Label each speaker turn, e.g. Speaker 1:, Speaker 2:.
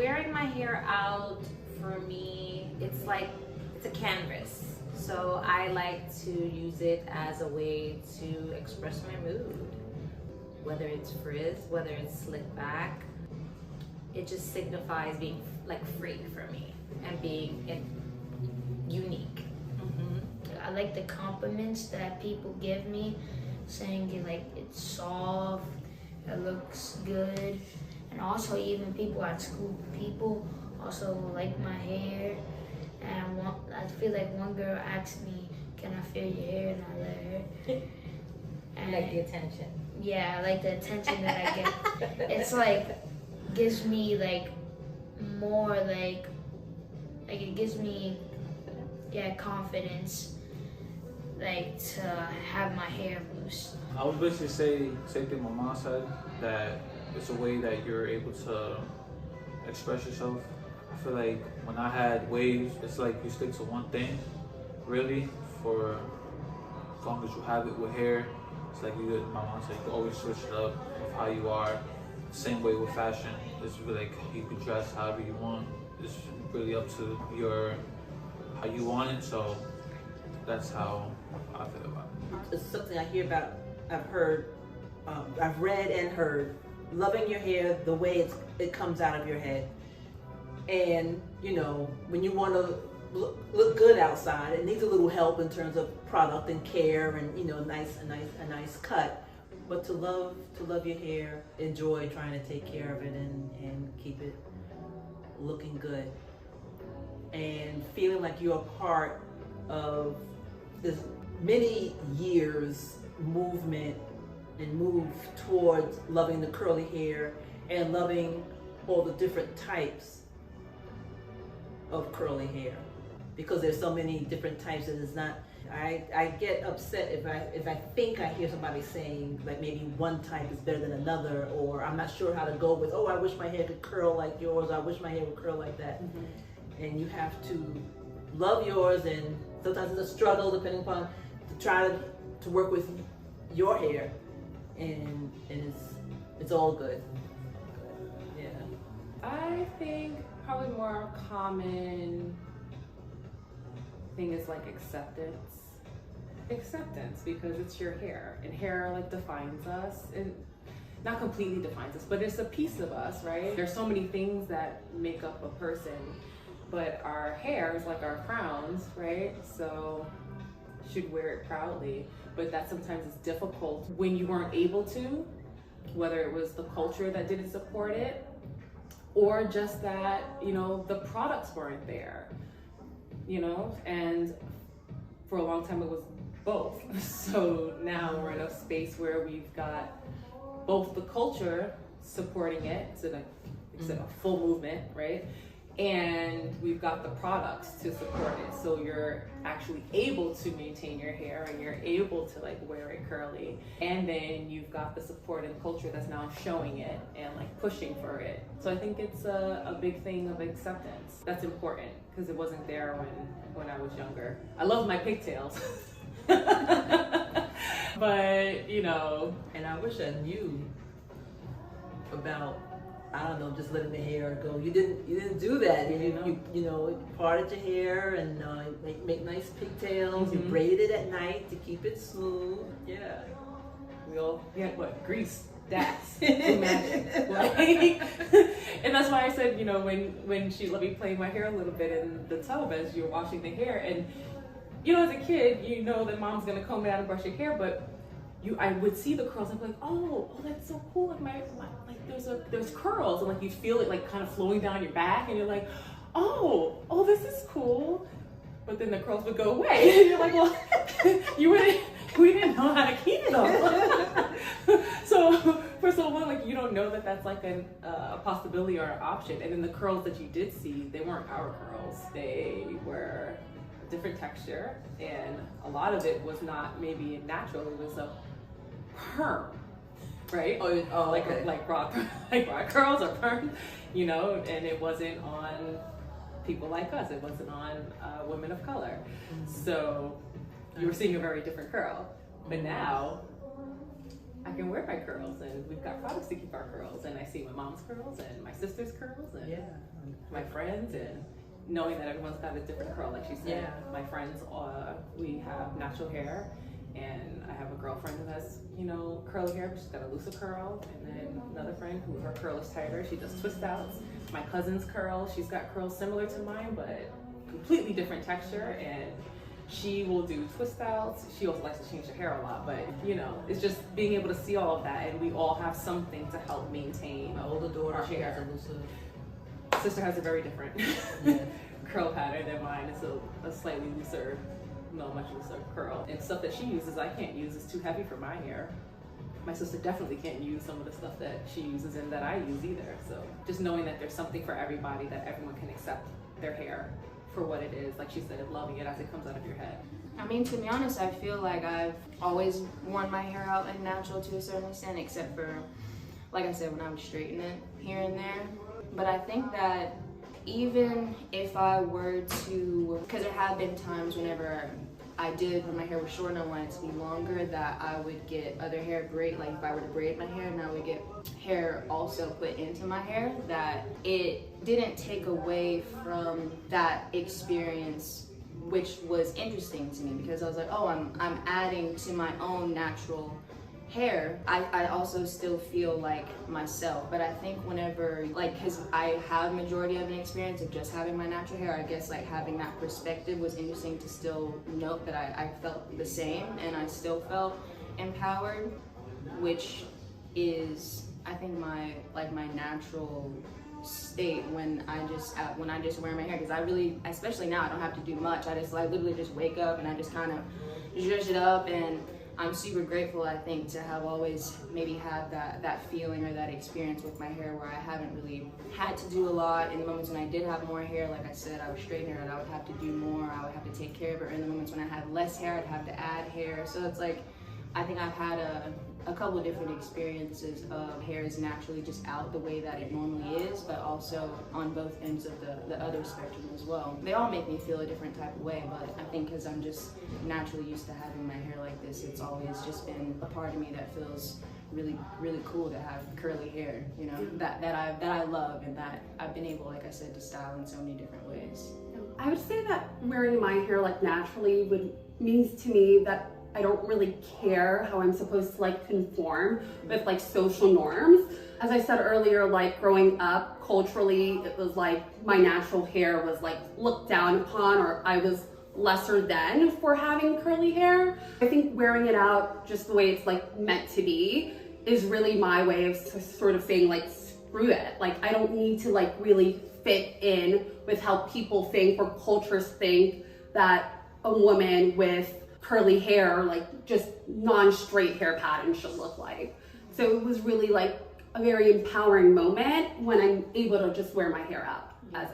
Speaker 1: wearing my hair out, for me, it's like, it's a canvas. So I like to use it as a way to express my mood. Whether it's frizz, whether it's slick back, it just signifies being like free for me and being unique.
Speaker 2: I like the compliments that people give me, saying it like it's soft, it looks good, and also even people at school, people also like my hair. And I feel like one girl asked me, "Can I feel your hair?" And I let her.
Speaker 1: And like the attention.
Speaker 2: Yeah, I like the attention that I get. It's like gives me like more like it gives me confidence, like to have my hair loose.
Speaker 3: I would basically say same thing my mom said, that it's a way that you're able to express yourself. I feel like when I had waves, it's like you stick to one thing, really, for as long as you have it with hair. It's like my mom said, you can always switch it up with how you are. Same way with fashion. It's really like you can dress however you want. It's really up to how you want it. So that's how I feel about it.
Speaker 4: It's something I hear about, I've heard, I've read and heard. Loving your hair the way it comes out of your head. And, you know, when you want to look good outside, it needs a little help in terms of product and care and, you know, a nice cut. But to love your hair, enjoy trying to take care of it and keep it looking good. And feeling like you're a part of this many years movement and move towards loving the curly hair and loving all the different types of curly hair, because there's so many different types and it's not. I get upset if I think I hear somebody saying like maybe one type is better than another, or I'm not sure how to go with, oh, I wish my hair could curl like yours, I wish my hair would curl like that. And you have to love yours, and sometimes it's a struggle depending upon to try to work with your hair, and it's all good. Yeah.
Speaker 5: I think probably more common thing is like acceptance, because it's your hair, and hair like defines us, and not completely defines us, but it's a piece of us, right? There's so many things that make up a person, but our hair is like our crowns, right? So should wear it proudly, but that sometimes is difficult when you weren't able to, whether it was the culture that didn't support it, or just that, you know, the products weren't there, you know, and for a long time it was both. So now we're in a space where we've got both the culture supporting it, so like it's a full movement, right? And we've got the products to support it. So you're actually able to maintain your hair and you're able to like wear it curly. And then you've got the support and culture that's now showing it and like pushing for it. So I think it's a big thing of acceptance. That's important because it wasn't there when I was younger. I love my pigtails. But, you know.
Speaker 4: And I wish I knew about, I don't know, just letting the hair go. You didn't do that. You know, parted your hair and make nice pigtails. You braided it at night to keep it smooth. Yeah.
Speaker 5: We had what? Grease. That's magic. Like, and that's why I said, you know, when she let me play my hair a little bit in the tub as you're washing the hair, and you know, as a kid, you know that mom's gonna comb it out and brush your hair, but I would see the curls and be like, oh, that's so cool. Like my there's curls, and like you feel it like kind of flowing down your back, and you're like, oh, this is cool. But then the curls would go away, and you're like, well, we didn't know how to keep them. So for so long, like you don't know that that's like a possibility or an option. And then the curls that you did see, they weren't our curls. They were a different texture, and a lot of it was not maybe natural. It was a perm, right?
Speaker 4: Okay.
Speaker 5: Like raw curls or perm, you know. And it wasn't on people like us. It wasn't on women of color. So you were seeing a very different curl. But now I can wear my curls, and we've got products to keep our curls, and I see my mom's curls and my sister's curls and my friends, and knowing that everyone's got a different curl, like she said. My friends, we have natural hair, and I have a girlfriend who has, you know, curly hair, but she's got a looser curl, and then another friend who her curl is tighter, she does twist outs. My cousin's curl, she's got curls similar to mine, but completely different texture, and she will do twist outs. She also likes to change her hair a lot, but you know, it's just being able to see all of that, and we all have something to help maintain.
Speaker 4: My older daughter,
Speaker 5: our
Speaker 4: she
Speaker 5: hair.
Speaker 4: has a looser.
Speaker 5: Sister has a very different curl pattern than mine. It's a slightly looser, much looser curl. And stuff that she uses, I can't use. It's too heavy for my hair. My sister definitely can't use some of the stuff that she uses and that I use either. So just knowing that there's something for everybody, that everyone can accept their hair for what it is, like she said, loving it as it comes out of your head.
Speaker 2: I mean, to be honest, I feel like I've always worn my hair out like natural to a certain extent, except for, like I said, when I would straighten it here and there. But I think that even if I were to, because there have been times whenever I did, when my hair was short and I wanted it to be longer, that I would get other hair braid, like if I were to braid my hair, and I would get hair also put into my hair, that it didn't take away from that experience, which was interesting to me, because I was like, oh, I'm adding to my own natural hair. I also still feel like myself, but I think whenever, like, because I have majority of an experience of just having my natural hair, I guess like having that perspective was interesting to still note that I felt the same and I still felt empowered, which is, I think, my natural state when I just wear my hair, because I really, especially now, I don't have to do much. I just literally just wake up and I just kind of zhuzh it up, and I'm super grateful, I think, to have always maybe had that feeling or that experience with my hair, where I haven't really had to do a lot. In the moments when I did have more hair, like I said, I would straighten her and I would have to do more, I would have to take care of her. In the moments when I had less hair, I'd have to add hair. So it's like, I think I've had a couple of different experiences of hair is naturally just out the way that it normally is, but also on both ends of the other spectrum as well. They all make me feel a different type of way, but I think because I'm just naturally used to having my hair like this, it's always just been a part of me that feels really, really cool to have curly hair, you know, that I love, and that I've been able, like I said, to style in so many different ways.
Speaker 6: I would say that wearing my hair like naturally means to me that I don't really care how I'm supposed to like conform with like social norms. As I said earlier, like growing up culturally, it was like my natural hair was like looked down upon, or I was lesser than for having curly hair. I think wearing it out just the way it's like meant to be is really my way of sort of saying like, screw it. Like, I don't need to like really fit in with how people think or cultures think that a woman with curly hair, like just non-straight hair pattern should look like. So it was really like a very empowering moment when I'm able to just wear my hair out as